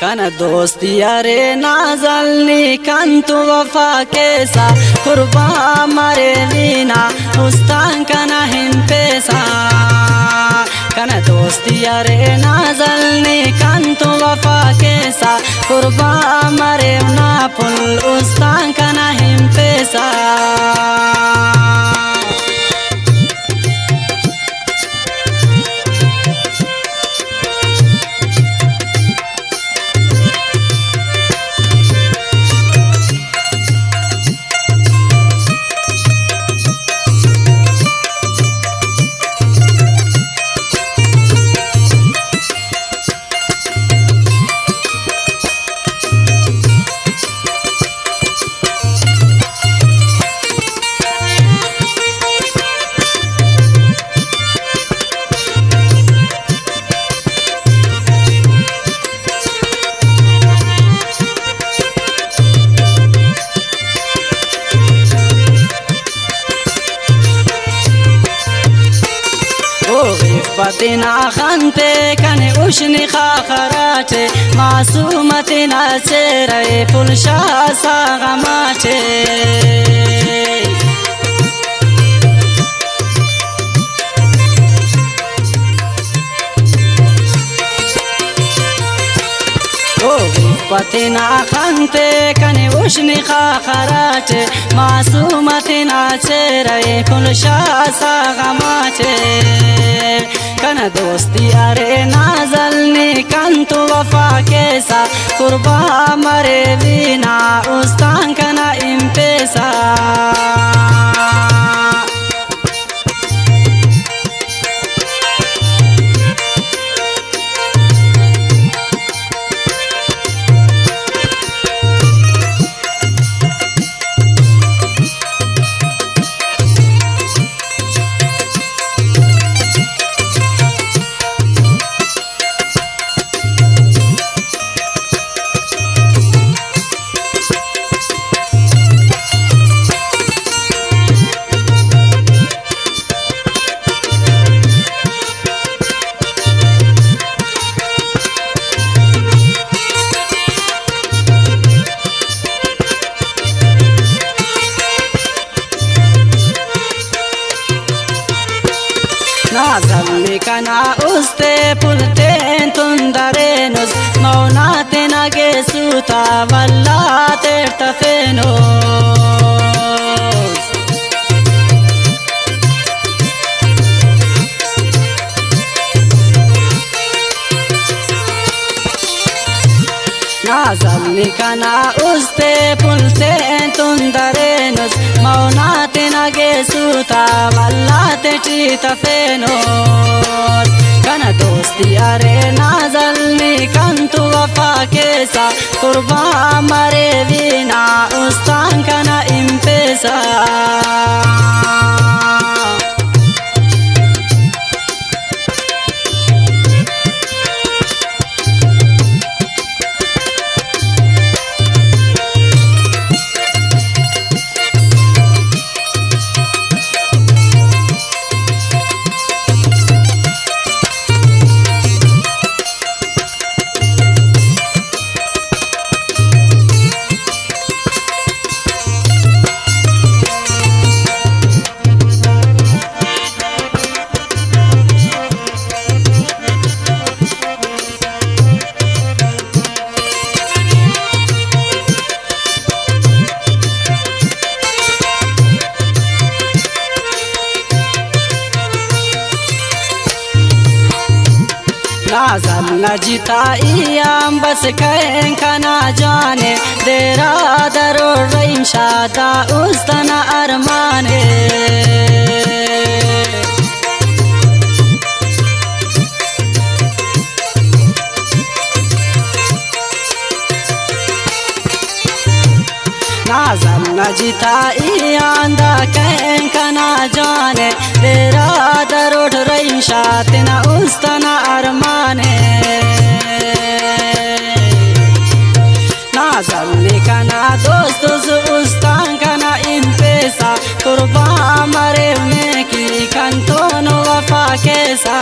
कना दोस्ती अरे नाजलनी कंतु वफा केसा कुर्बा मरे लीना उस्तान कना हिम पेसा कना दोस्ती अरे नाजलनी कंतु वफा केसा कुर्बा मरे ना पुल उस्तान कना हिम पेसा فتنا خنته کنه اوشنی خاخراته معصومتنا چهره پلشا ساغماته فتنا خنته کنه اوشنی خاخراته معصومتنا چهره پلشا ساغماته कना दोस्ती अरे नाजलनी कंतु वफा केसा कुर्बा मरे लीना उस्तान कना इम्पेसा नाजलनी कना उस्ते पुलते तुंदरेनुस मौनाते नगे सूता वल्ला तेर्तफेनुस नाजलनी कना उस्ते पुलते तुंदरेनुस मौनाते नगे सूता वल्ला तफेनोर कना दोस्ती अरे नाजलनी कंतु वफा केसा कुर्बा मरे वीना उस्तान कना इम्पेसा नाजल न जिताइयाम बस कहें कना जाने देरा दरो रहीम शादा उस्तना अरमाने नाजल न जिताइयाम दा कहें कना जाने देरा दरो रहीम शातना उस्तना अरमाने नाजलनी कना दोस्तों उस्तान कना इम्पेसा कुर्बा मरे में की कंतों वफा केसा